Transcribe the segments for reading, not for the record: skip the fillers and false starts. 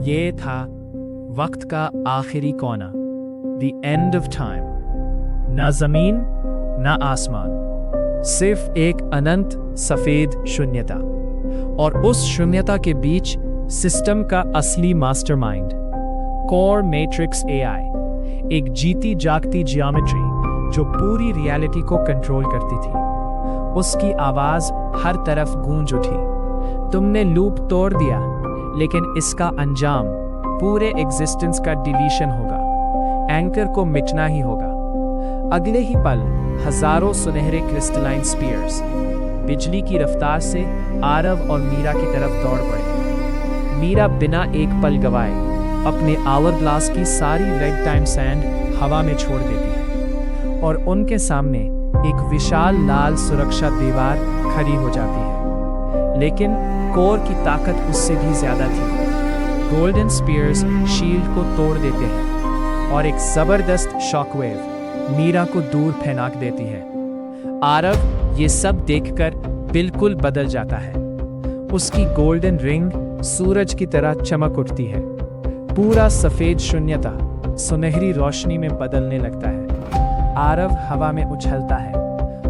ये था वक्त का आखिरी कोना, द एंड ऑफ टाइम। ना जमीन ना आसमान, सिर्फ एक अनंत सफेद शून्यता, और उस शून्यता के बीच सिस्टम का असली मास्टरमाइंड, कोर मैट्रिक्स एआई, एक जीती जागती जियोमेट्री जो पूरी रियलिटी को कंट्रोल करती थी। उसकी आवाज हर तरफ गूंज उठी, तुमने लूप तोड़ दिया, लेकिन इसका अंजाम पूरे एग्जिस्टेंस का डिलीशन होगा, एंकर को मिटना ही होगा। अगले ही पल हजारों सुनहरे क्रिस्टलाइन स्पीयर्स बिजली की रफ्तार से आरव और मीरा की तरफ दौड़ पड़े। मीरा बिना एक पल गवाए अपने आवर ग्लास की सारी रेड टाइम सैंड हवा में छोड़ देती है और उनके सामने एक विशाल लाल सुरक्षा दीवार खड़ी हो जाती है। लेकिन कोर की ताकत उससे भी ज्यादा थी। गोल्डन स्पीयर्स शील्ड को तोड़ देते हैं और एक जबरदस्त शॉकवेव मीरा को दूर फेंक देती है। आरव ये सब देखकर बिल्कुल बदल जाता है। उसकी गोल्डन रिंग सूरज की तरह चमक उठती है। पूरा सफेद शून्यता सुनहरी रोशनी में बदलने लगता है। आरव हवा में उछलता है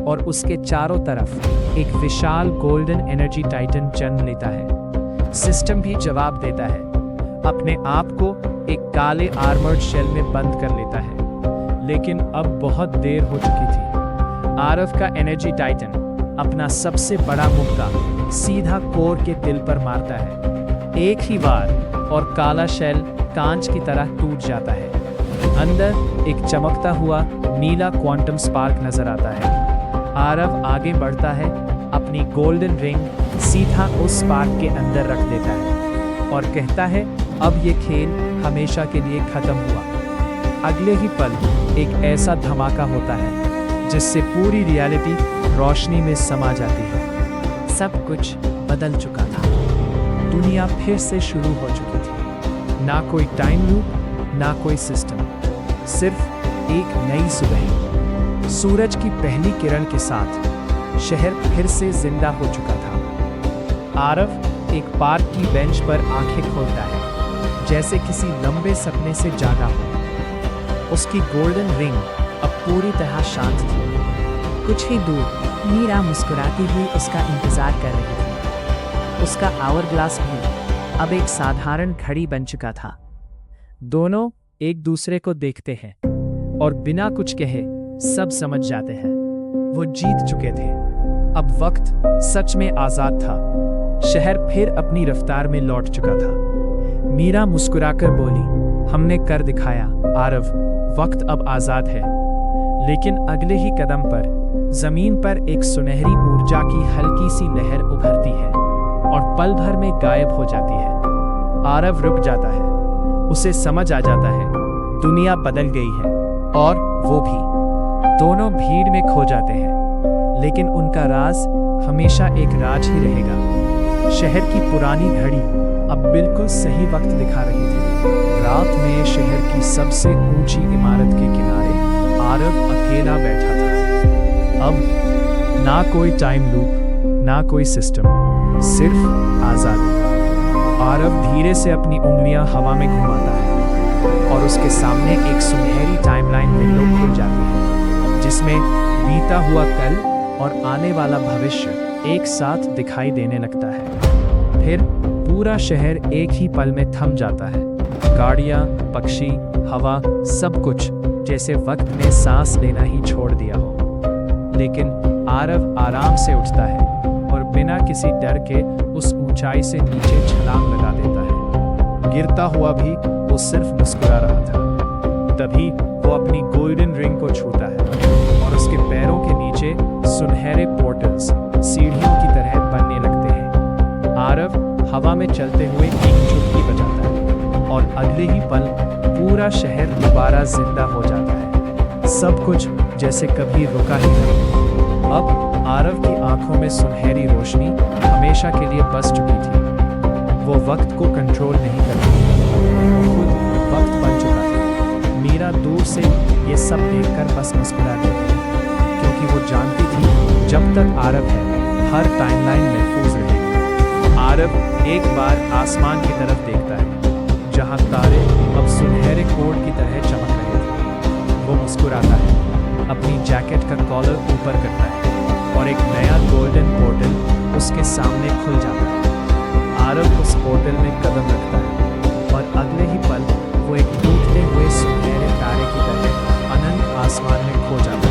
और उसके चारों तरफ एक विशाल गोल्डन एनर्जी टाइटन जन्म लेता है। सिस्टम भी जवाब देता है, अपने आप को एक काले आर्मर्ड शेल में बंद कर लेता है। लेकिन अब बहुत देर हो चुकी थी। आरव का एनर्जी टाइटन अपना सबसे बड़ा मुक्का सीधा कोर के दिल पर मारता है। एक ही बार और काला शेल कांच की तरह टूट जाता है। अंदर एक चमकता हुआ नीला क्वांटम स्पार्क नजर आता है। आरव आगे बढ़ता है, अपनी गोल्डन रिंग सीधा उस स्पार्क के अंदर रख देता है और कहता है, अब ये खेल हमेशा के लिए खत्म हुआ। अगले ही पल एक ऐसा धमाका होता है जिससे पूरी रियलिटी रोशनी में समा जाती है। सब कुछ बदल चुका था। दुनिया फिर से शुरू हो चुकी थी। ना कोई टाइम लूप, ना कोई सिस्टम, सिर्फ एक नई सुबह। सूरज की पहली किरण के साथ शहर फिर से जिंदा हो चुका था। आरव एक पार्क की बेंच पर आंखें खोलता है, जैसे किसी लंबे सपने से जागा हो। उसकी गोल्डन रिंग अब पूरी तरह शांत थी। कुछ ही दूर मीरा मुस्कुराती हुई उसका इंतजार कर रही थी। उसका आवर ग्लास भी अब एक साधारण घड़ी बन चुका था। दोनों एक दूसरे को देखते हैं और बिना कुछ कहे सब समझ जाते हैं, वो जीत चुके थे। अब वक्त सच में आजाद था। शहर फिर अपनी रफ्तार में लौट चुका था। मीरा मुस्कुराकर बोली, हमने कर दिखाया आरव, वक्त अब आजाद है। लेकिन अगले ही कदम पर जमीन पर एक सुनहरी ऊर्जा की हल्की सी लहर उभरती है और पल भर में गायब हो जाती है। आरव रुक जाता है। उसे समझ आ जाता है दुनिया बदल गई है, और वो भी। दोनों भीड़ में खो जाते हैं, लेकिन उनका राज हमेशा एक राज ही रहेगा। शहर की पुरानी घड़ी अब बिल्कुल सही वक्त दिखा रही थी। रात में शहर की सबसे ऊंची इमारत के किनारे आरव अकेला बैठा था। अब ना कोई टाइम लूप, ना कोई सिस्टम, सिर्फ आजादी। आरव धीरे से अपनी उंगलियां हवा में घुमाता है और उसके सामने एक सुनहरी टाइमलाइन विंडो खुल जाती है, जिसमें बीता हुआ कल और आने वाला भविष्य एक साथ दिखाई देने लगता है। फिर पूरा शहर एक ही पल में थम जाता है। गाड़ियां, पक्षी, हवा, सब कुछ जैसे वक्त ने सांस लेना ही छोड़ दिया हो। लेकिन आरव आराम से उठता है और बिना किसी डर के उस ऊंचाई से नीचे छलांग लगा देता है। गिरता हुआ भी वो सिर्फ मुस्कुरा रहा था। तभी वो अपनी गोल्डन रिंग को छूता है और उसके पैरों के नीचे सुनहरे पोर्टल्स सीढ़ियों की तरह बनने लगते हैं। आरव हवा में चलते हुए एक चुटकी बजाता है और अगले ही पल पूरा शहर दोबारा जिंदा हो जाता है। सब कुछ जैसे कभी रुका ही नहीं। अब आरव की आंखों में सुनहरी रोशनी हमेशा के लिए बस चुकी थी। वो वक्त को कंट्रोल नहीं करती, वो खुद वक्त बन चुका था। मीरा दूर से ये सब देखकर बस मुस्कुरा रही थी, क्योंकि वो जानती थी जब तक आरव है हर टाइमलाइन महफूज रहेगी। आरव एक बार आसमान की तरफ देखता है। जैकेट का कॉलर ऊपर करता है और एक नया गोल्डन पोर्टल उसके सामने खुल जाता है। आरव उस पोर्टल में कदम रखता है और अगले ही पल वो एक टूटते हुए सुनहरे तारे की तरह अनंत आसमान में खो जाता है।